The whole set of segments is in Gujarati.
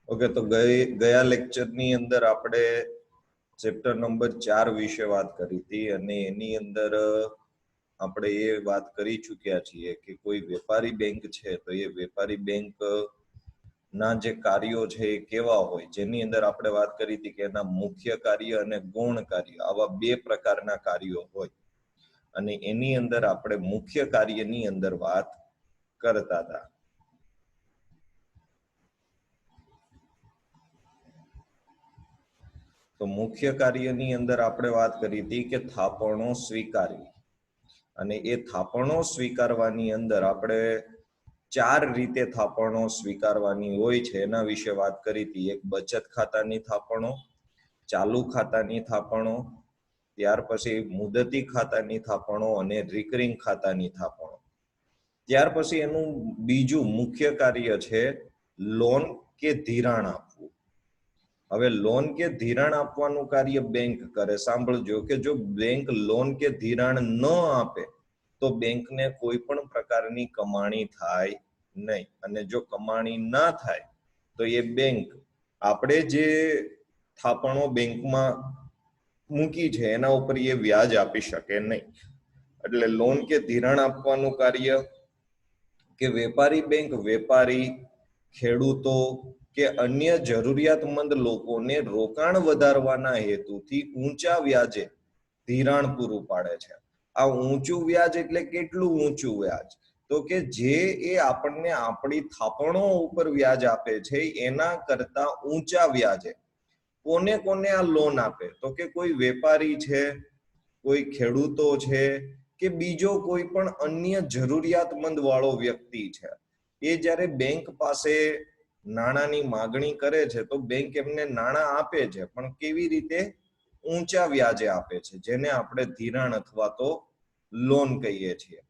ઓકે, તો ગયા લેક્ચરની અંદર આપણે ચેપ્ટર નંબર 4 વિશે વાત કરી હતી અને એની અંદર આપણે એ વાત કરી ચૂક્યા છીએ કે કોઈ વેપારી બેંક છે તો એ વેપારી બેંક ના જે કાર્યો છે એ કેવા હોય, જેની અંદર આપણે વાત કરી હતી કે એના મુખ્ય કાર્ય અને ગૌણ કાર્ય આવા બે પ્રકારના કાર્યો હોય અને એની અંદર આપણે મુખ્ય કાર્યની અંદર વાત કરતા હતા. તો મુખ્ય કાર્યની અંદર આપણે વાત કરી હતી કે થાપણો સ્વીકારવી અને એ થાપણો સ્વીકારવાની અંદર આપણે 4 રીતે થાપણો સ્વીકારવાની હોય છે એના વિશે વાત કરી હતી. એક બચત ખાતાની થાપણો, ચાલુ ખાતાની થાપણો, ત્યાર પછી મુદતી ખાતાની થાપણો અને રિકરિંગ ખાતાની થાપણો. ત્યાર પછી એનું બીજું મુખ્ય કાર્ય છે લોન કે ધિરાણ આપવું. હવે લોન કે ધિરાણ આપવાનું કાર્ય બેંક કરે. સાંભળજો કે જો બેંક લોન કે ધિરાણ ન આપે તો બેંકને કોઈ પણ પ્રકારની કમાણી થાય નહીં અને જો કમાણી ના થાય તો એ બેંક આપણે જે થાપણો બેંકમાં મૂકી છે એના ઉપર એ વ્યાજ આપી શકે નહીં. એટલે લોન કે ધિરાણ આપવાનું કાર્ય કે વેપારી બેંક વેપારી, ખેડૂતો કે અન્ય જરૂરિયાતમંદ લોકોને રોકાણ વધારવાના હેતુથી ઊંચા વ્યાજે ધિરાણ પૂરું પાડે છે. આ ઊંચું વ્યાજ એટલે કેટલું ઊંચું વ્યાજ? તો કે જે એ આપણને આપણી થાપણો ઉપર વ્યાજ આપે છે એના કરતા ઊંચા વ્યાજે. કોને કોને આ લોન આપે? તો કે કોઈ વેપારી છે, કોઈ ખેડૂતો છે કે બીજો કોઈ પણ અન્ય જરૂરિયાતમંદ વાળો વ્યક્તિ છે. એ જ્યારે બેંક પાસે નાણાંની માગણી કરે છે તો બેંક એમને નાણાં આપે છે, પણ કેવી રીતે? ઊંચા વ્યાજે આપે છે, જેને આપણે ધિરાણ અથવા તો લોન કહીએ છીએ.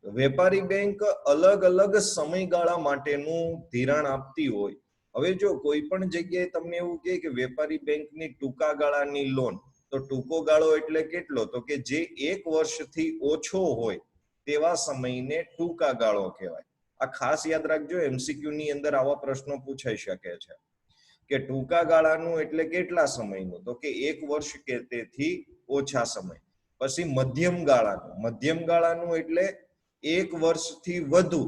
વેપારી બેંક અલગ અલગ સમયગાળા માટેનું ધિરાણ આપતી હોય. હવે જો કોઈ પણ જગ્યાએ તમને એવું કહે કે વેપારી બેંકની ટૂંકા ગાળાની લોન, તો ટૂંકો ગાળો એટલે કેટલો? તો કે જે 1 વર્ષથી ઓછો હોય તેવા સમયને ટૂંકા ગાળો કહેવાય. આ ખાસ યાદ રાખજો, એમસીક્યુ ની અંદર આવા પ્રશ્નો પૂછાઈ શકે છે કે ટૂંકા ગાળાનું એટલે કેટલા સમયનું? તો કે 1 વર્ષ કે તેથી ઓછા સમય. પછી મધ્યમ ગાળાનું એટલે 1 વર્ષથી વધુ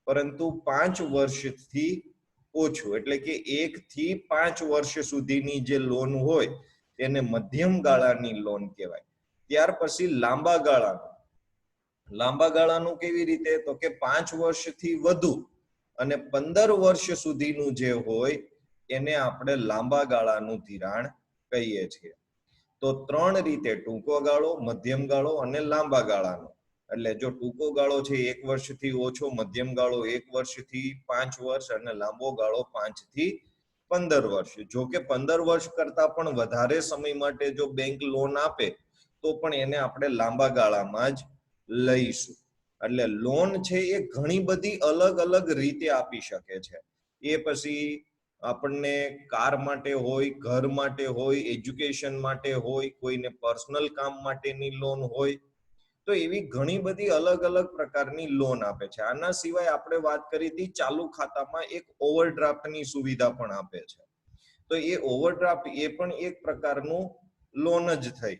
પરંતુ 5 વર્ષથી ઓછું, એટલે કે 1 થી 5 વર્ષ સુધીની જે લોન હોય તેને મધ્યમ ગાળાની લોન કહેવાય. ત્યાર પછી લાંબા ગાળાનું કેવી રીતે? તો કે 5 વર્ષથી વધુ અને 15 વર્ષ સુધીનું જે હોય એને આપણે લાંબા ગાળાનું ધિરાણ કહીએ છીએ. તો 3 રીતે, ટૂંકો ગાળો, મધ્યમ ગાળો અને લાંબા ગાળાનો. એટલે જો ટૂંકો ગાળો છે 1 વર્ષથી ઓછો, મધ્યમ ગાળો 1 વર્ષથી 5 વર્ષ અને લાંબો ગાળો 5 થી 15 વર્ષ. જો કે 15 વર્ષ કરતા પણ વધારે સમય માટે જો બેંક લોન આપે તો પણ એને આપણે લાંબા ગાળામાં જ લઈશું. એટલે લોન છે એ ઘણી બધી અલગ અલગ રીતે આપી શકે છે. એ પછી આપણને કાર માટે હોય, ઘર માટે હોય, એજ્યુકેશન માટે હોય, કોઈને પર્સનલ કામ માટેની લોન હોય. તો એવી ઘણી બધી અલગ અલગ પ્રકારની લોન આપે છે. આના સિવાય આપણે વાત કરી હતી ચાલુ ખાતામાં એક ઓવરડ્રાફ્ટની સુવિધા પણ આપે છે. તો એ ઓવરડ્રાફ્ટ એ પણ એક પ્રકારનું લોન જ થઈ.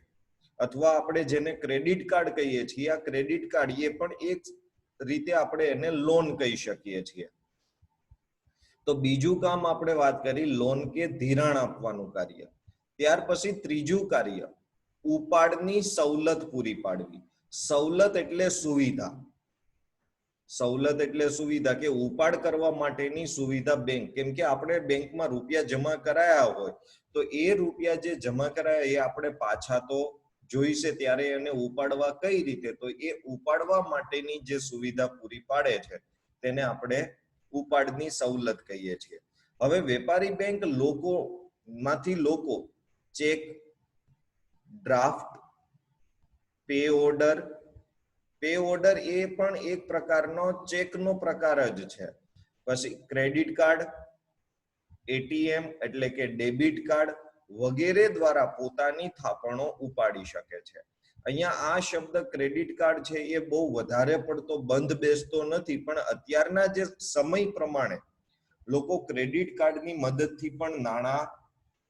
અથવા આપણે જેને ક્રેડિટ કાર્ડ કહીએ છીએ, આ ક્રેડિટ કાર્ડ એ પણ એક રીતે આપણે એને લોન કહી શકીએ છીએ. તો બીજું કામ આપણે વાત કરી લોન કે ધિરાણ આપવાનું કાર્ય. ત્યાર પછી ત્રીજું કાર્ય ઉપાડની સવલત પૂરી પાડવી. સવલત એટલે સુવિધા. સવલત એટલે સુવિધા, કે ઉપાડ કરવા માટેની સુવિધા બેંક. કેમ કે આપણે બેંકમાં રૂપિયા જમા કરાયા હોય તો એ રૂપિયા જે જમા કરાયા એ આપણે પાછા તો જોઈશે, ત્યારે એને ઉપાડવા કઈ રીતે? તો એ ઉપાડવા માટેની જે સુવિધા પૂરી પાડે છે તેને આપણે ઉપાડની સવલત કહીએ છીએ. હવે વેપારી બેંક લોકો ચેક, ડ્રાફ્ટ, પે ઓર્ડર એ પણ એક પ્રકારનો ચેકનો પ્રકાર જ છે. પછી ક્રેડિટ કાર્ડ, એટીએમ એટલે કે ડેબિટ કાર્ડ વગેરે દ્વારા પોતાની થાપણો ઉપાડી શકે છે. અહીંયા આ શબ્દ ક્રેડિટ કાર્ડ છે એ બહુ વધારે પડતો બંધ બેસતો નથી, પણ અત્યારના જે સમય પ્રમાણે લોકો ક્રેડિટ કાર્ડની મદદથી પણ નાણાં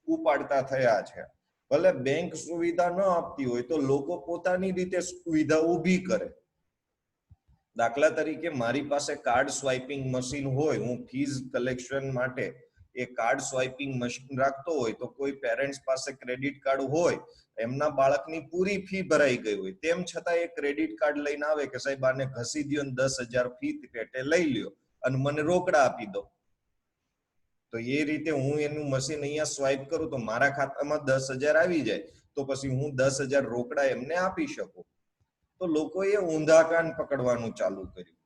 ઉપાડતા થયા છે. ભલે બેંક સુવિધા ન આપતી હોય તો લોકો પોતાની રીતે સુવિધા ઊભી કરે. દાખલા તરીકે મારી પાસે કાર્ડ સ્વાઇપિંગ મશીન હોય, હું ફીઝ કલેક્શન માટે એ કાર્ડ સ્વાઇપિંગ મશીન રાખતો હોય, તો કોઈ પેરેન્ટ્સ પાસે ક્રેડિટ કાર્ડ હોય, એમના બાળકની પૂરી ફી ભરાઈ ગઈ હોય, તેમ છતાં એ ક્રેડિટ કાર્ડ લઈને આવે કે સાહેબ આને ઘસી દો ને 10,000 ફી પેટે લઈ લ્યો અને મને રોકડા આપી દો. તો એ રીતે હું એનું મશીન અહીંયા સ્વાઇપ કરું તો મારા ખાતામાં 10,000 આવી જાય, તો પછી હું 10,000 રોકડા એમને આપી શકું. તો લોકોએ ઊંધા કાન પકડવાનું ચાલુ કર્યું.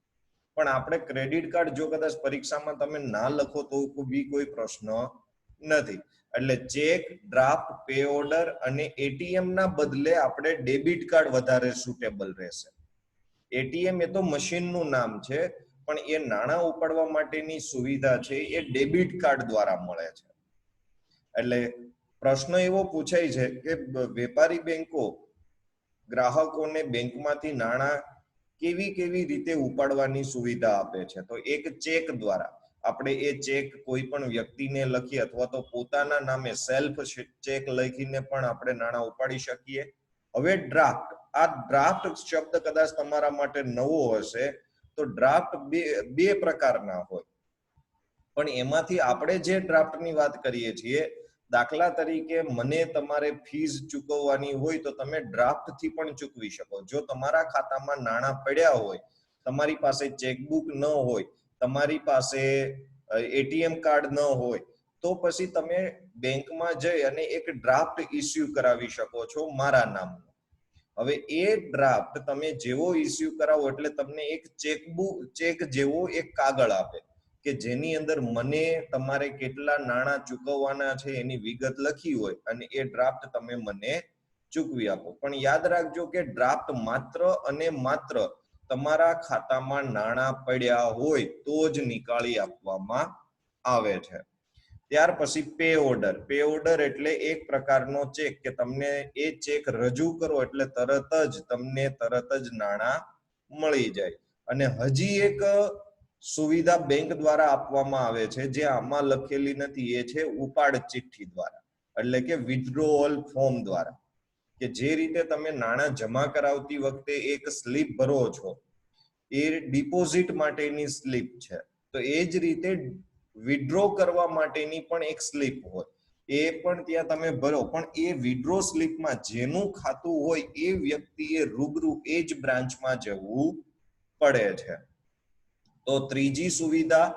પણ આપણે ક્રેડિટ કાર્ડ જો કદાચ પરીક્ષામાં તમે ના લખો તો બી કોઈ પ્રશ્ન નથી. એટલે ચેક, ડ્રાફ્ટ, પે ઓર્ડર અને એટીએમ ના બદલે આપણે ડેબિટ કાર્ડ વધારે સુટેબલ રહેશે. એટીએમ એ તો મશીનનું નામ છે, પણ એ નાણાં ઉપાડવા માટેની સુવિધા છે એ ડેબિટ કાર્ડ દ્વારા મળે છે. એટલે પ્રશ્ન એવો પૂછાય છે કે વેપારી બેંકો ગ્રાહકોને બેંકમાંથી નાણાં કેવી રીતે ઉપાડવાની સુવિધા આપે છે. તો એક ચેક દ્વારા આપણે એ ચેક કોઈ પણ વ્યક્તિને લખી અથવા તો પોતાના નામે સેલ્ફ ચેક લખીને પણ આપણે નાણાં ઉપાડી શકીએ. હવે ડ્રાફ્ટ, આ ડ્રાફ્ટ શબ્દ કદાચ તમારા માટે નવો હશે. તો ડ્રાફ્ટ બે પ્રકારના હોય, પણ એમાંથી આપણે જે ડ્રાફ્ટની વાત કરીએ છીએ, દાખલા તરીકે મને તમારે ફીઝ ચૂકવવાની હોય તો તમે ડ્રાફ્ટ થી પણ ચૂકવી શકો. જો તમારા ખાતામાં નાણાં પડ્યા હોય, તમારી પાસે ચેકબુક ન હોય, તમારી પાસે એટીએમ કાર્ડ ન હોય, તો પછી તમે બેંકમાં જઈ અને એક ડ્રાફ્ટ ઇસ્યુ કરાવી શકો છો મારા નામનો. હવે એ ડ્રાફ્ટ તમે જેવો ઇસ્યુ કરાવો એટલે તમને એક ચેક જેવો એક કાગળ આપે કે જેની અંદર મને તમારે કેટલા નાણાં ચૂકવવાના છે એની વિગત લખી હોય, અને એ ડ્રાફ્ટ તમે મને ચૂકવી આપો. પણ યાદ રાખજો કે ડ્રાફ્ટ માત્ર અને માત્ર તમારા ખાતામાં નાણાં પડ્યા હોય તો જ નીકાળી આપવામાં આવે છે. ત્યાર પછી પે ઓર્ડર. પે ઓર્ડર એટલે એક પ્રકારનો ચેક કે તમને એ ચેક રજૂ કરો એટલે તરત જ નાણાં મળી જાય. અને હજી એક સુવિધા બેંક દ્વારા આપવામાં આવે છે જે આમાં લખેલી નથી, એ છે ઉપાડ ચિઠ્ઠી દ્વારા, એટલે કે વિથડ્રોઅલ ફોર્મ દ્વારા. કે જે રીતે તમે નાણાં જમા કરાવતી વખતે એક સ્લીપ ભરો છો, એ ડિપોઝિટ માટેની સ્લીપ છે, તો એ જ રીતે વિથડ્રો કરવા માટેની પણ એક સ્લીપ હોય, એ પણ ત્યાં તમે ભરો. પણ એ વિથડ્રો સ્લીપમાં જેનું ખાતું હોય એ વ્યક્તિએ રૂબરૂ એ જ બ્રાન્ચમાં જવું પડે છે. તો ત્રીજી સુવિધા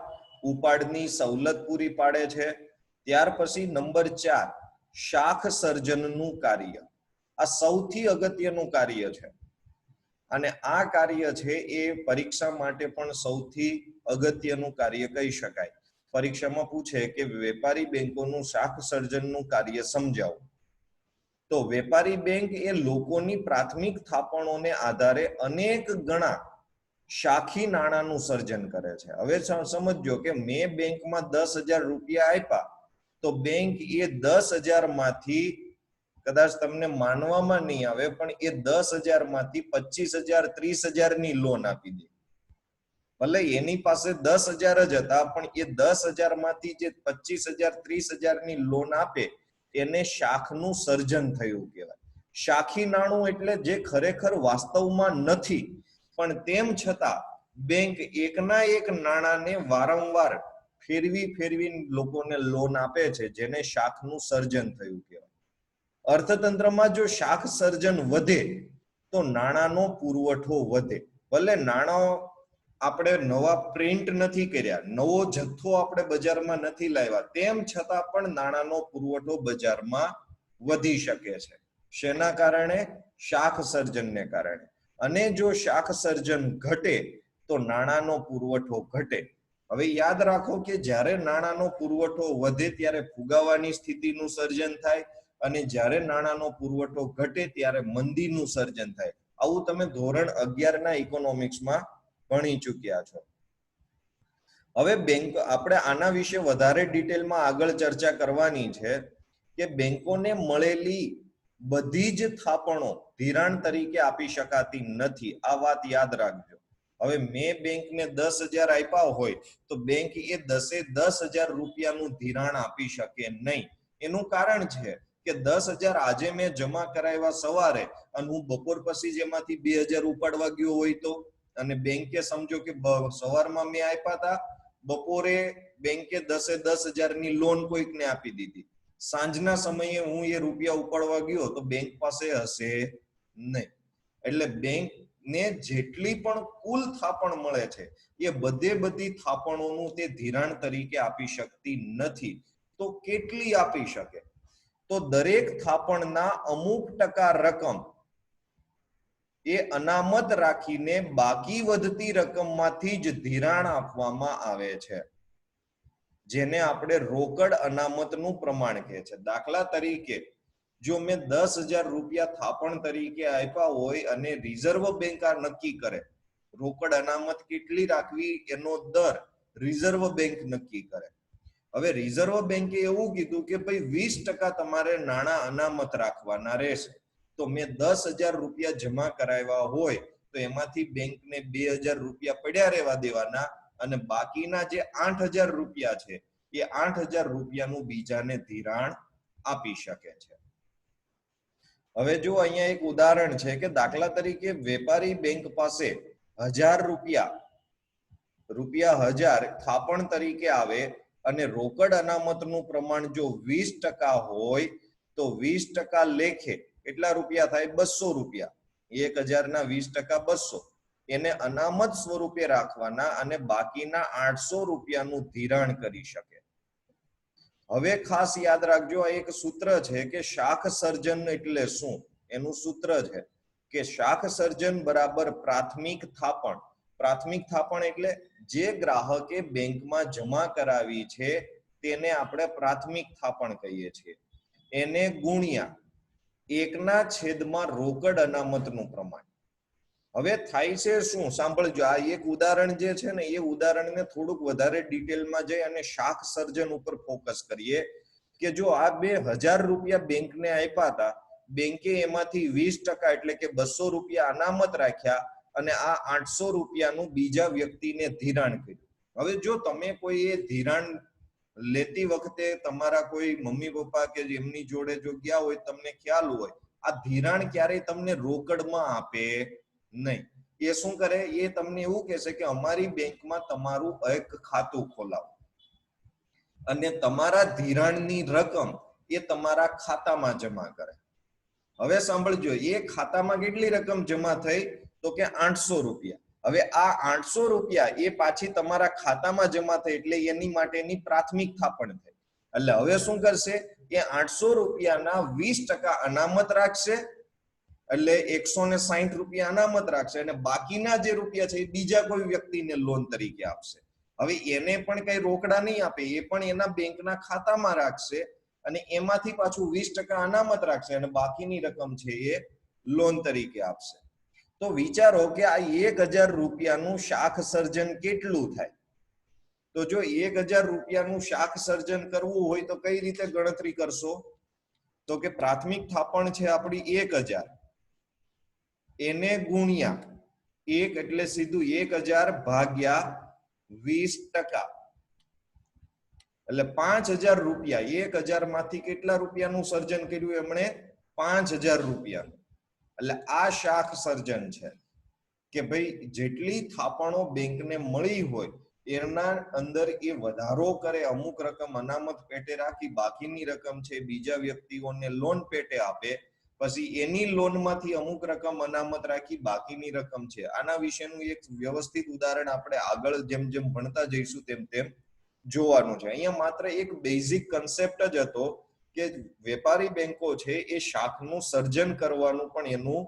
ઉપાડની સવલત પૂરી પાડે છે. ત્યાર પછી નંબર 4, શાખ સર્જનનું કાર્ય. આ સૌથી અગત્યનું કાર્ય છે, અને આ કાર્ય છે એ પરીક્ષા માટે પણ સૌથી અગત્યનું કાર્ય કહી શકાય. પરીક્ષામાં પૂછે કે વેપારી બેંકોનું શાખ સર્જનનું કાર્ય સમજાવો. તો વેપારી બેંક એ લોકોની પ્રાથમિક થાપણોને આધારે અનેક ગણા શાખી નાણાંનું સર્જન કરે છે. હવે સમજો કે મેં બેંકમાં 10,000 રૂપિયા આપ્યા, તો બેંક એ 10,000 માંથી, કદાચ તમને માનવામાં નહીં આવે, પણ એ 10,000 માંથી 25,000 30,000 ની લોન આપી દે. ભલે એની પાસે 10,000 જ હતા, પણ એ 10,000 માંથી જે 25,000 30,000 ની લોન આપે એને શાખનું સર્જન થયું કહેવાય. શાખી નાણું એટલે જે ખરેખર વાસ્તવમાં નથી, પણ તેમ છતાં બેંક એકના એક નાણાંને વારંવાર ફેરવી લોકોને લોન આપે છે, જેને શાખનું સર્જન થયું કહેવાય. અર્થતંત્રમાં જો શાખ સર્જન વધે તો નાણાંનો પુરવઠો વધે. ભલે નાણાં આપણે નવા પ્રિન્ટ નથી કર્યા, નવો જથ્થો આપણે બજારમાં નથી લાવ્યા, તેમ છતાં પણ નાણાંનો પુરવઠો બજારમાં વધી શકે છે. શેના કારણે? શાખ સર્જનને કારણે. અને જો શાખ સર્જન ઘટે તો નાણાંનો પુરવઠો ઘટે. હવે યાદ રાખો કે જ્યારે નાણાંનો પુરવઠો વધે ત્યારે ફુગાવાની સ્થિતિનું સર્જન થાય, અને જ્યારે નાણાંનો પુરવઠો ઘટે ત્યારે મંદીનું સર્જન થાય. આવું તમે ધોરણ 11 ના ઇકોનોમિક્સમાં ભણી ચૂક્યા છો. હવે બેંક, આપણે આના વિશે વધારે ડિટેલમાં આગળ ચર્ચા કરવાની છે કે બેંકોને મળેલી બધી જ થાપણો ધિરાણ તરીકે આપી શકાતી નથી. આ વાત યાદ રાખજો. હવે મેં બેંકને 10,000 આપ્યા હોય તો બેંક એ 10,000 રૂપિયાનું ધિરાણ આપી શકે નહીં. એનું કારણ છે કે 10,000 આજે મેં જમા કરાવ્યા સવારે અને હું બપોર પછી જેમાંથી 2,000 ઉપાડવા ગયો હોય તો, અને બેંકે સમજો કે સવારમાં મેં આપ્યા હતા, બપોરે બેંકે 10,000 ની લોન કોઈકને આપી દીધી, સાંજના સમયે હું એ રૂપિયા ઉપાડવા ગયો તો બેંક પાસે હશે નહીં. એટલે બેંક ને જેટલી પણ કુલ થાપણ મળે છે એ બધી થાપણોનું તે ધિરાણ તરીકે આપી શકતી નથી. તો કેટલી આપી શકે? તો દરેક થાપણના અમુક ટકા રકમ એ અનામત રાખીને બાકી વધતી રકમમાંથી જ ધિરાણ આપવામાં આવે છે, જેને આપણે રોકડ અનામતનું પ્રમાણ કહે છે. દાખલા તરીકે જો મેં 10,000 રૂપિયા થાપણ તરીકે આપ્યા હોય અને રિઝર્વ બેંક આ નક્કી કરે, રોકડ અનામત કેટલી રાખવી એનો દર રિઝર્વ બેંક નક્કી કરે. હવે રિઝર્વ બેંકે એવું કીધું કે ભાઈ 20% તમારે નાણાં અનામત રાખવાના રહેશે. તો મેં 10,000 રૂપિયા જમા કરાવ્યા હોય તો એમાંથી બેંકને 2,000 રૂપિયા પડ્યા રહેવા દેવાના અને બાકીના જે 8,000 રૂપિયા છે એ 8,000 રૂપિયાનું બીજાને ધિરાણ આપી શકે છે. હવે જો અહીંયા એક ઉદાહરણ છે કે દાખલા તરીકે વેપારી બેંક પાસે 1,000 રૂપિયા થાપણ તરીકે આવે અને રોકડ અનામતનું પ્રમાણ જો 20% હોય તો 20% લેખે કેટલા રૂપિયા થાય? 200 રૂપિયા. 1,000 ના 20% 200. એને અનામત સ્વરૂપે રાખવાના અને બાકીના 800 રૂપિયાનું ધિરાણ કરી શકે. હવે ખાસ યાદ રાખજો, આ એક સૂત્ર છે કે શાખ સર્જન એટલે શું. એનું સૂત્ર છે કે શાખ સર્જન બરાબર પ્રાથમિક થાપણ. પ્રાથમિક થાપણ એટલે જે ગ્રાહકે બેંકમાં જમા કરાવી છે તેને આપણે પ્રાથમિક થાપણ કહીએ છીએ. એને ગુણ્યા 1/છેદમાં રોકડ અનામતનું પ્રમાણ. હવે થાય છે શું? સાંભળજો, આ એક ઉદાહરણ જે છે ને એ ઉદાહરણને થોડુંક વધારે ડિટેલમાં જઈ અને શાખ સર્જન ઉપર ફોકસ કરીએ કે જો આ 2,000 રૂપિયા બેંકને આપ્યા હતા, બેંકે એમાંથી 20% એટલે કે 200 રૂપિયા અનામત રાખ્યા અને આ 800 રૂપિયાનું બીજા વ્યક્તિને ધિરાણ કર્યું. હવે જો તમે કોઈ એ ધિરાણ લેતી વખતે તમારા કોઈ મમ્મી પપ્પા કે એમની જોડે જો ગયા હોય, તમને ખ્યાલ હોય આ ધિરાણ ક્યારેય તમને રોકડમાં આપે નહીં. એ શું કરે? એ તમને એવું કહેશે કે અમારી બેંકમાં તમારું એક ખાતું ખોલાવો અને તમારા ધિરાણની રકમ એ તમારા ખાતામાં જમા કરે. હવે સાંભળજો, એ ખાતામાં કેટલી રકમ જમા થઈ? તો કે 800 રૂપિયા. હવે આ 800 રૂપિયા એ પાછી તમારા ખાતામાં જમા થઈ એટલે એની માટેની પ્રાથમિક થાપણ થઈ. એટલે હવે શું કરશે? એ 800 રૂપિયાના 20% અનામત રાખશે, એટલે 160 રૂપિયા અનામત રાખશે અને બાકીના જે રૂપિયા છે એ બીજા કોઈ વ્યક્તિને લોન તરીકે આપશે. હવે એને પણ કઈ રોકડા નહીં આપે, એ પણ એના બેંકના ખાતામાં રાખશે અને એમાંથી પાછું 20% અનામત રાખશે અને બાકીની રકમ છે એ લોન તરીકે આપશે. તો વિચારો કે આ 1,000 રૂપિયાનું શાખ સર્જન કેટલું થાય? તો જો 1,000 રૂપિયાનું શાખ સર્જન કરવું હોય તો કઈ રીતે ગણતરી કરશો? તો કે પ્રાથમિક થાપણ છે આપણી 1,000, એને ગુણ્યા 1 એટલે સીધું 1,000 ભાગ્યા 20%, એટલે 5,000 રૂપિયા. 1,000 માંથી કેટલા રૂપિયાનું સર્જન કર્યું એમણે? 5,000 રૂપિયાનું. એટલે આ શાખ સર્જન છે કે ભાઈ જેટલી થાપણો બેંકને મળી હોય એના અંદર એ વધારો કરે, અમુક રકમ અનામત પેટે રાખી, બાકીની રકમ છે બીજા વ્યક્તિઓને લોન પેટે આપે, પછી એની લોનમાંથી અમુક રકમ અનામત રાખી, બાકીની રકમ છે. આના વિશેનું એક વ્યવસ્થિત ઉદાહરણ આપણે આગળ જેમ જેમ ભણતા જઈશું તેમ તેમ જોવાનું છે. અહીંયા માત્ર એક બેઝિક કન્સેપ્ટ જ હતો કે વેપારી બેંકો છે એ શાખનું સર્જન કરવાનું પણ એનું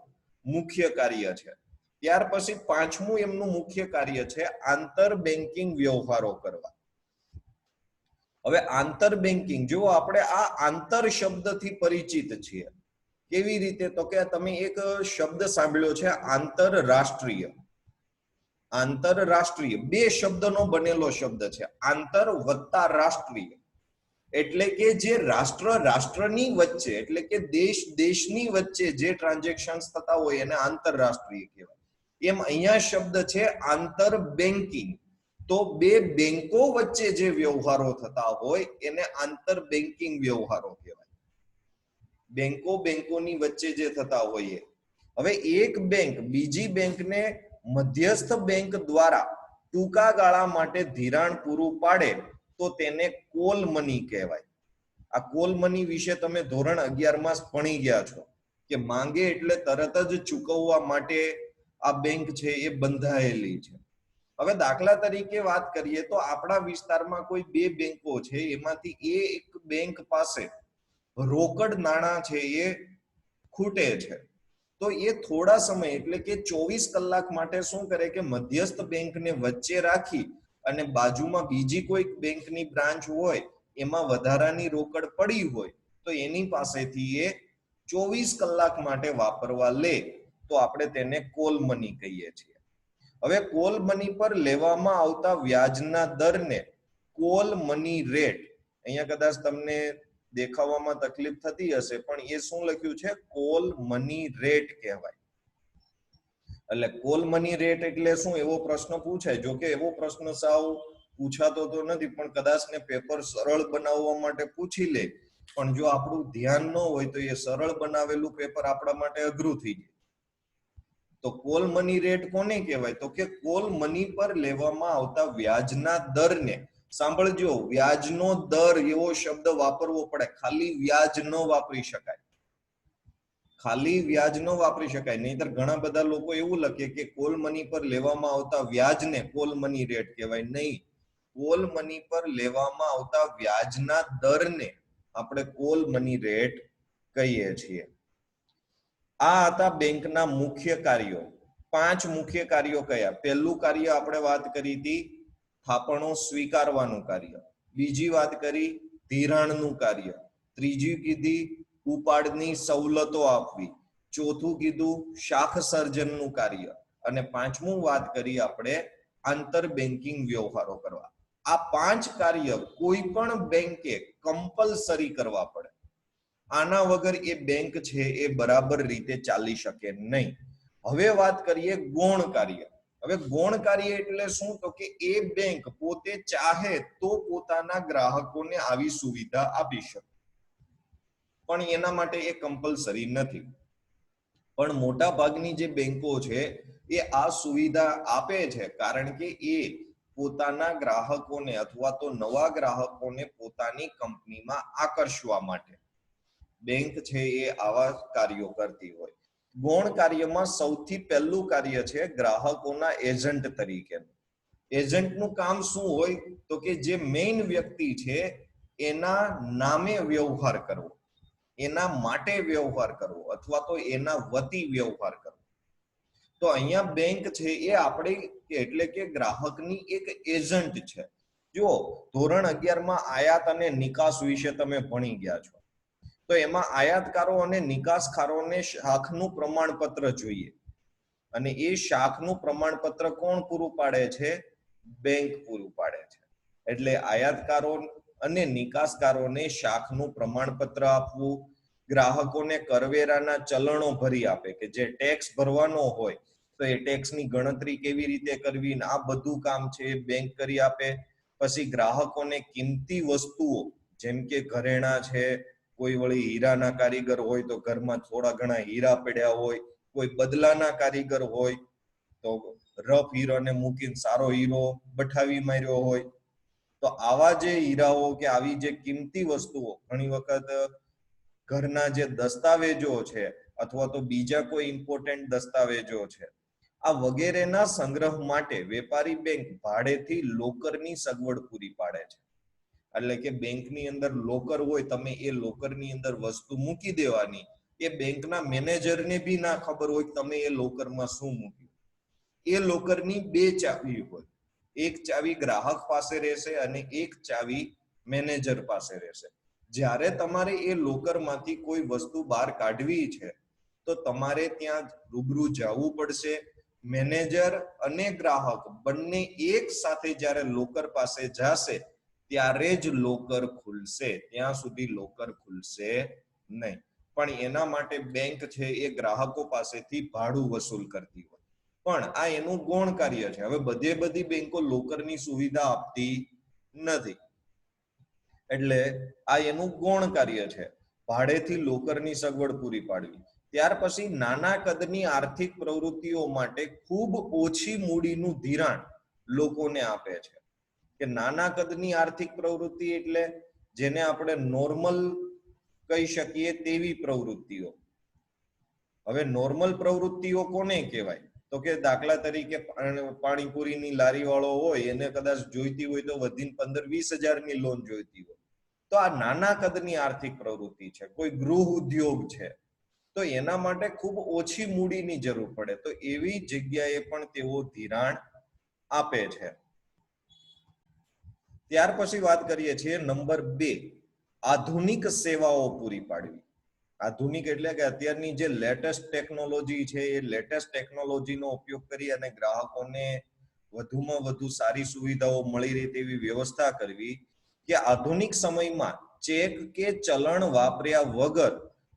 મુખ્ય કાર્ય છે. ત્યાર પછી 5મું એમનું મુખ્ય કાર્ય છે આંતર બેન્કિંગ વ્યવહારો કરવા. હવે આંતર બેન્કિંગ, જો આપણે આ આંતર શબ્દથી પરિચિત છીએ. કેવી રીતે? તો કે તમે એક શબ્દ સાંભળ્યો છે આંતરરાષ્ટ્રીય. આંતરરાષ્ટ્રીય 2 શબ્દનો બનેલો શબ્દ છે, આંતર વત્તા રાષ્ટ્રીય. એટલે કે જે રાષ્ટ્રની વચ્ચે, એટલે કે દેશની વચ્ચે જે ટ્રાન્ઝેક્શન્સ થતા હોય એને આંતરરાષ્ટ્રીય કહેવાય. એમ અહીંયા શબ્દ છે આંતર બેન્કિંગ. તો બે બેંકો વચ્ચે જે વ્યવહારો થતા હોય એને આંતર બેન્કિંગ વ્યવહારો કહેવાય. બેંકોની વચ્ચે જે થતા હોય. હવે એક બેંક બીજી બેંકને મધ્યસ્થ બેંક દ્વારા ટૂંકા ગાળા માટે ધિરાણ પૂરું પાડે તો તેને કોલ મની કહેવાય. આ કોલ મની વિશે તમે ધોરણ 11 માં ભણી ગયા છો કે માંગે એટલે તરત જ ચૂકવવા માટે આ બેંક છે એ બંધાયેલી છે. હવે દાખલા તરીકે વાત કરીએ તો આપણા વિસ્તારમાં કોઈ બે બેંકો છે, એમાંથી એક બેંક પાસે રોકડ નાણાં છે એ ખૂટે છે. તો એ થોડા સમય એટલે કે 24 કલાક માટે શું કરે કે મધ્યસ્થ બેંકને વચ્ચે રાખી અને બાજુમાં બીજી કોઈ બેંકની બ્રાન્ચ હોય એમાં વધારાની રોકડ પડી હોય તો એની પાસેથી એ 24 કલાક માટે વાપરવા લે તો આપણે તેને કોલ મની કહીએ છીએ. હવે કોલ મની પર લેવામાં આવતા વ્યાજના દરને કોલ મની રેટ, અહીંયા કદાચ તમને દેખાવામાં તકલીફ થતી હશે પણ એ શું લખ્યું છે કોલ મની રેટ કહેવાય. એટલે કોલ મની રેટ એટલે શું એવો પ્રશ્ન પૂછાય. જો કે એવો પ્રશ્ન સાવ પૂછાતો તો નથી પણ કદાચ ને પેપર સરળ બનાવવા માટે પૂછી લે, પણ જો આપણું ધ્યાન ન હોય તો એ સરળ બનાવેલું પેપર આપણા માટે અઘરું થઈ જાય. તો કોલ મની રેટ કોને કહેવાય? તો કે કોલ મની પર લેવામાં આવતા વ્યાજના દરને, સાંભળજો, વ્યાજનો દર એવો શબ્દ વાપરવો પડે, ખાલી વ્યાજ ન વાપરી શકાય. ખાલી વ્યાજ ન વાપરી શકાય, નહીતર ઘણા બધા લોકો એવું લખે કે કોલ મની પર લેવામાં આવતા વ્યાજને કોલ મની રેટ કહેવાય. નહીં, કોલ મની પર લેવામાં આવતા વ્યાજના દરને આપણે કોલ મની રેટ કહીએ છીએ. આ હતા બેંકના મુખ્ય કાર્યો. 5 મુખ્ય કાર્યો કયા? પહેલું કાર્ય આપણે વાત કરી હતી થાપણો સ્વીકારવાનું કાર્ય. બીજી વાત કરી ધિરાણનું કાર્ય. ત્રીજી કીધી ઉપાડની સવલતો આપવી. ચોથું કીધું શાખ સર્જનનું કાર્ય. અને પાંચમું વાત કરી આપણે આંતર બેન્કિંગ વ્યવહારો કરવા. આ 5 કાર્ય કોઈ પણ બેંકે કમ્પલસરી કરવા પડે. આના વગર એ બેંક છે એ બરાબર રીતે ચાલી શકે નહીં. હવે વાત કરીએ ગૌણ કાર્ય. હવે ગૌણ કાર્ય એટલે શું? તો કે એ બેંક પોતે ચાહે તો પોતાના ગ્રાહકોને આવી સુવિધા આપી શકે, પણ એના માટે એ કમ્પલસરી નથી. પણ મોટા ભાગની જે બેંકો છે એ આ સુવિધા આપે છે કારણ કે એ પોતાના ગ્રાહકોને અથવા તો નવા ગ્રાહકોને પોતાની કંપનીમાં આકર્ષવા માટે બેંક છે એ આવા કાર્યો કરતી હોય. ગૌણ કાર્યમાં સૌથી પહેલું કાર્ય છે ગ્રાહકોના એજન્ટ તરીકે. એજન્ટનું કામ શું હોય? તો કે જે મેઇન વ્યક્તિ છે એના નામે વ્યવહાર કરવો, એના માટે વ્યવહાર કરવો અથવા તો એના વતી વ્યવહાર કરવો. તો અહીંયા બેંક છે એ આપણી એટલે કે ગ્રાહકની એક એજન્ટ છે. જો ધોરણ 11 માં આયાત અને નિકાસ વિશે તમે ભણી ગયા છો, તો એમાં આયાતકારો અને નિકાસકારોને શાખનું પ્રમાણપત્ર જોઈએ, અને એ શાખનું પ્રમાણપત્ર કોણ પૂરું પાડે છે? બેંક પૂરું પાડે છે. એટલે આયાતકારો અને નિકાસકારોને શાખનું પ્રમાણપત્ર આપવું, ગ્રાહકોને કરવેરાના ચલણો ભરી આપે કે જે ટેક્સ ભરવાનો હોય તો એ ટેક્સની ગણતરી કેવી રીતે કરવી, આ બધું કામ છે એ બેંક કરી આપે. પછી ગ્રાહકોને કિંમતી વસ્તુઓ જેમ કે ઘરેણા છે, કોઈ વળી હીરાના કારીગર હોય તો ઘરમાં થોડા ઘણા હીરા પડ્યા હોય, કોઈ બદલાના કારીગર હોય તો રફ હીરાને મૂકીને સારો હીરો બઠાવી માર્યો હોય, તો આવા જે હીરાઓ કે આવી જે કિંમતી વસ્તુઓ, ઘણી વખત ઘરના જે દસ્તાવેજો છે અથવા તો બીજા કોઈ ઇમ્પોર્ટન્ટ દસ્તાવેજો છે, આ વગેરેના સંગ્રહ માટે વેપારી બેંક ભાડેથી લોકરની સગવડ પૂરી પાડે છે. એટલે કે બેંકની અંદર લોકર હોય, તમે એ લોકરની અંદર વસ્તુ મૂકી દેવાની, એ બેંકના મેનેજરને બી ના ખબર હોય કે તમે એ લોકરમાં શું મૂક્યું. એ લોકરની 2 ચાવી હોય, એક ચાવી ગ્રાહક પાસે રહેશે અને એક ચાવી મેનેજર પાસે રહેશે. જ્યારે તમારે એ લોકરમાંથી કોઈ વસ્તુ બહાર કાઢવી છે તો તમારે ત્યાં રૂબરૂ જવું પડશે. મેનેજર અને ગ્રાહક બંને એક સાથે જ્યારે લોકર પાસે જશે ત્યારે જ લોકર ખુલશે, ત્યાં સુધી લોકર ખુલશે નહીં. પણ એના માટે બેંક છે એ ગ્રાહકો પાસેથી ભાડું વસૂલ કરતી હોય. પણ આ એનું ગૌણ કાર્ય છે. હવે બધી બેંકો લોકરની સુવિધા આપતી નથી, એટલે આ એનું ગૌણ કાર્ય છે, ભાડેથી લોકરની સગવડ પૂરી પાડવી. ત્યાર પછી નાના કદની આર્થિક પ્રવૃત્તિઓ માટે ખૂબ ઓછી મૂડીનું ધિરાણ લોકોને આપે છે. કે નાના કદની આર્થિક પ્રવૃત્તિ એટલે જેને આપણે નોર્મલ કહી શકીએ તેવી પ્રવૃત્તિઓ. હવે નોર્મલ પ્રવૃત્તિઓ કોને કહેવાય? તો કે દાખલા તરીકે પાણીપુરીની લારી વાળો હોય, એને કદાચ જોઈતી હોય તો વધીને 15-20 હજારની લોન જોઈતી હોય, તો આ નાના કદની આર્થિક પ્રવૃત્તિ છે. કોઈ ગૃહ ઉદ્યોગ છે, તો એના માટે ખૂબ ઓછી મૂડીની જરૂર પડે, તો એવી જગ્યાએ પણ તેઓ ધિરાણ આપે છે. ત્યાર પછી વાત કરીએ છીએ નંબર 2, આધુનિક સેવાઓ પૂરી પાડવી. આધુનિક એટલે કે અત્યારની જે લેટેસ્ટ ટેકનોલોજી છે, એ લેટેસ્ટ ટેકનોલોજીનો ઉપયોગ કરી અને ગ્રાહકોને વધુમાં વધુ સારી સુવિધાઓ મળી રહે તેવી વ્યવસ્થા કરવી. કે આધુનિક સમયમાં ચેક કે ચલણ વાપર્યા વગર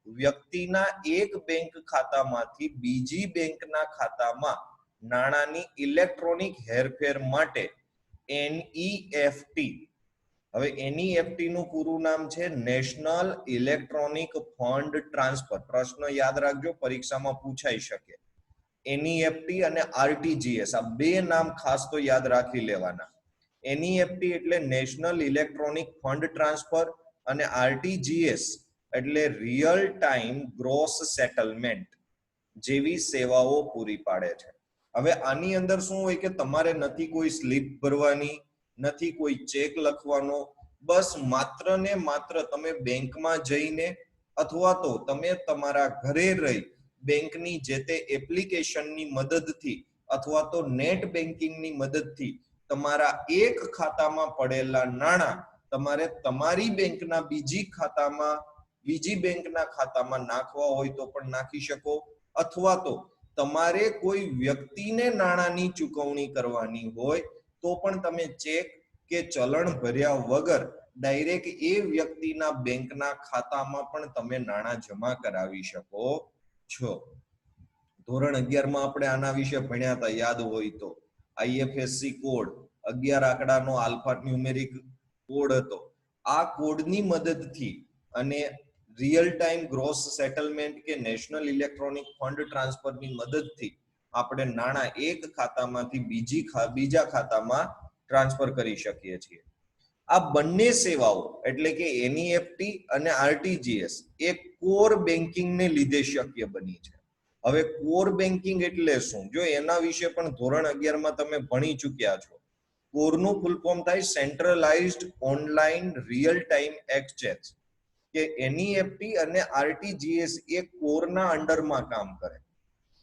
વ્યક્તિના એક બેંક ખાતામાંથી બીજી બેંકના ખાતામાં નાણાંની ઇલેક્ટ્રોનિક હેરફેર માટે NEFT. હવે NEFT નું પૂરું નામ છે નેશનલ ઇલેક્ટ્રોનિક ફંડ ટ્રાન્સફર. પ્રશ્ન યાદ રાખજો, પરીક્ષામાં પૂછાઈ શકે. NEFT અને RTGS, આ બે નામ ખાસ તો યાદ રાખી લેવાના. NEFT એટલે નેશનલ ઇલેક્ટ્રોનિક ફંડ ટ્રાન્સફર અને RTGS એટલે રિયલ ટાઈમ ગ્રોસ સેટલમેન્ટ જેવી સેવાઓ પૂરી પાડે છે. હવે આની અંદર શું હોય કે તમારે નથી કોઈ સ્લીપ ભરવાની, નથી કોઈ ચેક લખવાનો, બસ માત્ર ને માત્ર તમે બેંકમાં જઈને અથવા તો તમે તમારા ઘરે રહી બેંકની જે તે એપ્લિકેશનની મદદથી અથવા તો નેટ બેન્કિંગની મદદથી તમારા એક ખાતામાં પડેલા નાણાં તમારે તમારી બેંકના બીજી બેંકના ખાતામાં નાખવા હોય તો પણ નાખી શકો, અથવા તો તમારે કોઈ વ્યક્તિને નાણાંની ચૂકવણી કરવાની હોય તો પણ તમે ચેક કે ચલણ ભર્યા વગર ડાયરેક્ટ એ વ્યક્તિના બેંકના ખાતામાં પણ તમે નાણાં જમા કરાવી શકો છો. ધોરણ 11 માં આપણે આના વિશે ભણ્યા હતા, યાદ હોય તો. IFSC કોડ 11 આંકડાનો આલ્ફા ન્યુમેરિક કોડ હતો. આ કોડની મદદથી અને રિયલ ટાઈમ ગ્રોસ સેટલમેન્ટ કે નેશનલ ઇલેક્ટ્રોનિક ફંડ ટ્રાન્સફરની મદદથી આપણે નાણાં એક ખાતામાંથી બીજા ખાતામાં ટ્રાન્સફર કરી શકીએ છીએ. આ બંને સેવાઓ એટલે કે NEFT અને RTGS એ કોર બેન્કિંગને લીધે શક્ય બની છે. હવે કોર બેન્કિંગ એટલે શું? જો એના વિશે પણ ધોરણ 11 માં તમે ભણી ચૂક્યા છો. કોરનું ફૂલ ફોર્મ થાય centralised online real time exchange. કે NEFT અને RTGS એ કોરના અંડરમાં કામ કરે.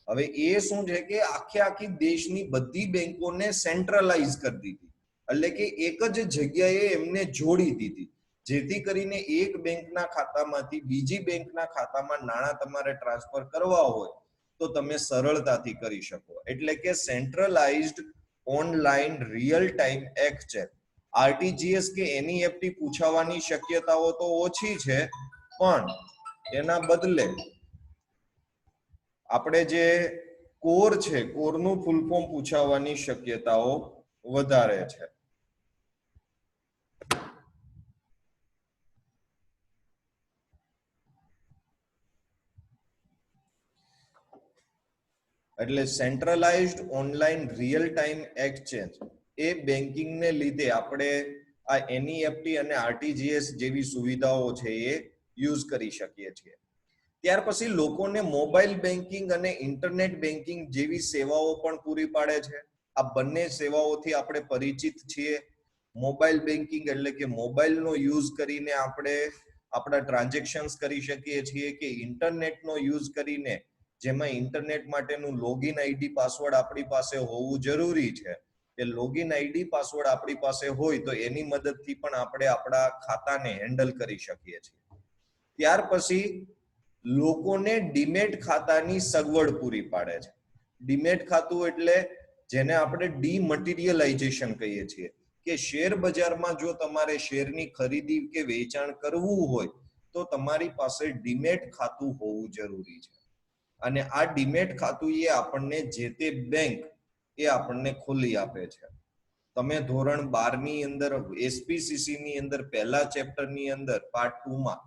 હવે એ શું છે કે આખી દેશની બધી બેંકોને સેન્ટ્રલાઇઝ કરી દીધી, એટલે કે એક જ જગ્યાએ એમને જોડી દીધી, જેથી કરીને એક બેંકના ખાતામાંથી બીજી બેંકના ખાતામાં નાણાં તમારે ટ્રાન્સફર કરવા હોય તો તમે સરળતાથી કરી શકો. એટલે કે centralised online real time exchange. RTGS કે NEFT પૂછાવાની શક્યતાઓ તો ઓછી છે, પણ એના બદલે આપણે જે કોર છે, કોરનું ફૂલ ફોર્મ પૂછાવાની શક્યતાઓ વધારે છે. એટલે centralised online real time exchange એ બેન્કિંગને લીધે આપણે આ NEFT અને RTGS જેવી સુવિધાઓ છે એ યુઝ કરી શકીએ છીએ. ત્યાર પછી લોકોને મોબાઈલ બેન્કિંગ અને ઇન્ટરનેટ બેન્કિંગ જેવી સેવાઓ પણ પૂરી પાડે છે. આ બંને સેવાઓથી આપણે પરિચિત છીએ. મોબાઈલ બેન્કિંગ એટલે કે મોબાઈલનો યુઝ કરીને આપણે આપણા ટ્રાન્ઝેક્શન્સ કરી શકીએ છીએ, કે ઇન્ટરનેટનો યુઝ કરીને, જેમાં ઇન્ટરનેટ માટેનું લોગિન ID પાસવર્ડ આપણી પાસે હોવું જરૂરી છે. કે લોગિન ID પાસવર્ડ આપણી પાસે હોય તો એની મદદથી પણ આપણે આપણા ખાતાને હેન્ડલ કરી શકીએ છીએ. ત્યાર પછી લોકોને ડીમેટ ખાતાની સગવડ પૂરી પાડે છે. ડીમેટ ખાતું એટલે જેને આપણે ડીમટીરિયલાઇઝેશન કહીએ છીએ, કે શેર બજારમાં જો તમારે શેરની ખરીદી કે વેચાણ કરવું હોય તો તમારી પાસે ડીમેટ ખાતું હોવું જરૂરી છે. અને આ ડીમેટ ખાતું એ આપણને જે તે બેંક એ આપણને ખોલી આપે છે. તમે ધોરણ 12 ની અંદર એસપીસીસી ની અંદર પહેલા ચેપ્ટર ની અંદર પાર્ટ 2 માં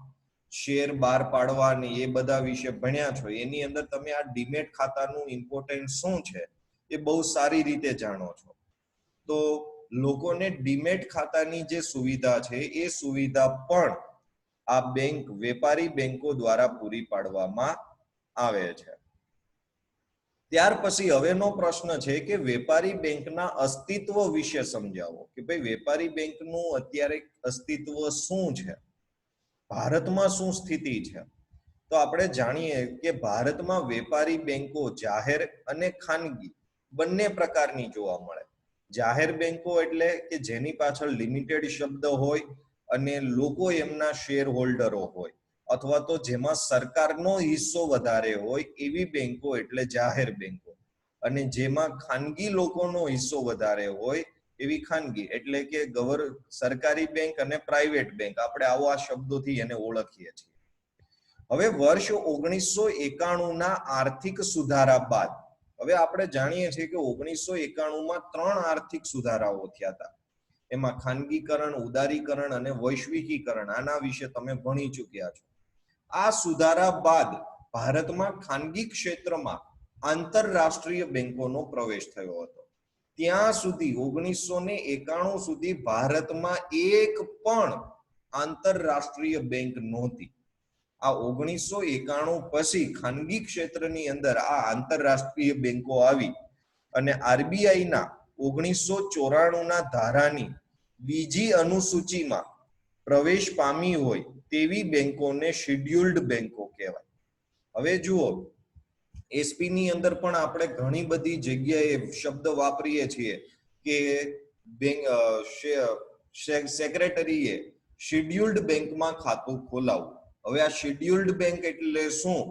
શેર બહાર પાડવા ને એ બધા વિશે ભણ્યા છો. એની અંદર તમે આ ડીમેટ ખાતાનું ઇમ્પોર્ટન્સ શું છે એ બહુ સારી રીતે જાણો છો. તો લોકોને ડીમેટ ખાતાની જે સુવિધા છે એ સુવિધા પણ આ બેંક વેપારી બેંકો દ્વારા પૂરી પાડવામાં આવે છે. ત્યાર પછી હવેનો પ્રશ્ન છે કે વેપારી બેંકના અસ્તિત્વ વિશે સમજાવો કે ભાઈ વેપારી બેંકનું અત્યારે અસ્તિત્વ શું છે, ભારતમાં શું સ્થિતિ છે. તો આપણે જાણીએ કે ભારતમાં વેપારી બેંકો જાહેર અને ખાનગી બંને પ્રકારની જોવા મળે. જાહેર બેંકો એટલે કે જેની પાછળ લિમિટેડ શબ્દ હોય અને લોકો એમના શેર હોલ્ડરો હોય, અથવા તો જેમાં સરકારનો હિસ્સો વધારે હોય એવી બેંકો એટલે જાહેર બેંકો. અને જેમાં ખાનગી લોકોનો હિસ્સો વધારે હોય એવી ખાનગી એટલે કે સરકારી બેંક અને પ્રાઇવેટ બેંક, આપણે આવા શબ્દોથી એને ઓળખીએ છીએ. હવે વર્ષ 1991 ના આર્થિક સુધારા બાદ, હવે આપણે જાણીએ છીએ કે 1991 માં 3 આર્થિક સુધારાઓ થયા હતા. એમાં ખાનગીકરણ, ઉદારીકરણ અને વૈશ્વિકીકરણ, આના વિશે તમે ભણી ચૂક્યા છો. આ સુધારા બાદ ભારતમાં ખાનગી ક્ષેત્રમાં આંતરરાષ્ટ્રીય બેંકોનો પ્રવેશ થયો હતો. ત્યાં સુધી 1991 સુધી ભારતમાં એક પણ આંતરરાષ્ટ્રીય બેંક નહોતી. આ 1991 પછી ખાનગી ક્ષેત્રની અંદર આ આંતરરાષ્ટ્રીય બેંકો આવી અને આરબીઆઈ ના 1994 ના ધારાની બીજી અનુસૂચિમાં પ્રવેશ પામી હોય તેવી બેંકોને શેડ્યુલ્ડ બેંકો કહેવાય. હવે જુઓ, એસપી ની અંદર પણ આપણે ઘણી બધી જગ્યાએ શબ્દ વાપરીએ છીએ કે સેક્રેટરીએ શેડ્યુલ્ડ બેંકમાં ખાતું ખોલાવવું. હવે આ શેડ્યુલ્ડ બેંક એટલે શું?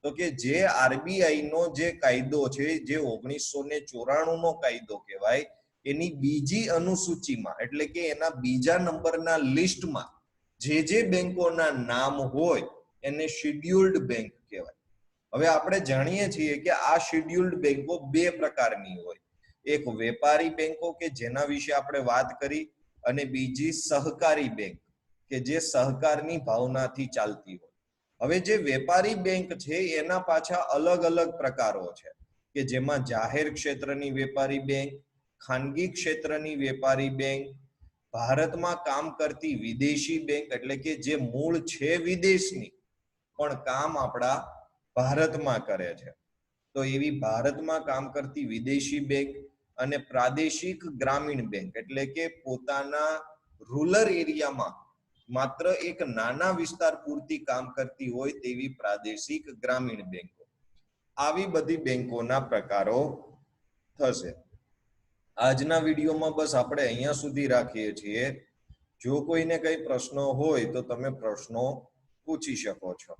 તો કે જે આરબીઆઈ નો જે કાયદો છે, જે 1994 નો કાયદો કહેવાય, એની બીજી અનુસૂચિમાં એટલે કે એના બીજા નંબરના લિસ્ટમાં જે બેંકોના નામ હોય એને શેડ્યુલ્ડ બેંક કહેવાય. હવે આપણે જાણીએ છીએ કે આ શેડ્યુલ્ડ બેંકો બે પ્રકારની હોય. એક વેપારી બેંકો કે જેના વિશે આપણે વાત કરી, અને બીજી સહકારી બેંક કે જે સહકારની ભાવનાથી ચાલતી હોય. હવે જે વેપારી બેંક છે એના પાછા અલગ અલગ પ્રકારો છે કે જેમાં જાહેર ક્ષેત્રની વેપારી બેંક, ખાનગી ક્ષેત્રની વેપારી બેંક, ભારતમાં કામ કરતી વિદેશી બેંક એટલે કે જે મૂળ છે વિદેશની પણ કામ આપણા ભારતમાં કરે છે, તો એવી ભારતમાં કામ કરતી વિદેશી બેંક, અને પ્રાદેશિક ગ્રામીણ બેંક એટલે કે પોતાના રૂરલ એરિયામાં માત્ર એક નાના વિસ્તાર પૂરતી કામ કરતી હોય તેવી પ્રાદેશિક ગ્રામીણ બેંકો. આવી બધી બેંકોના પ્રકારો થશે. આજના વિડીયોમાં બસ આપણે અહીંયા સુધી રાખીએ છીએ. જો કોઈને કઈ પ્રશ્નો હોય તો તમે પ્રશ્નો પૂછી શકો છો.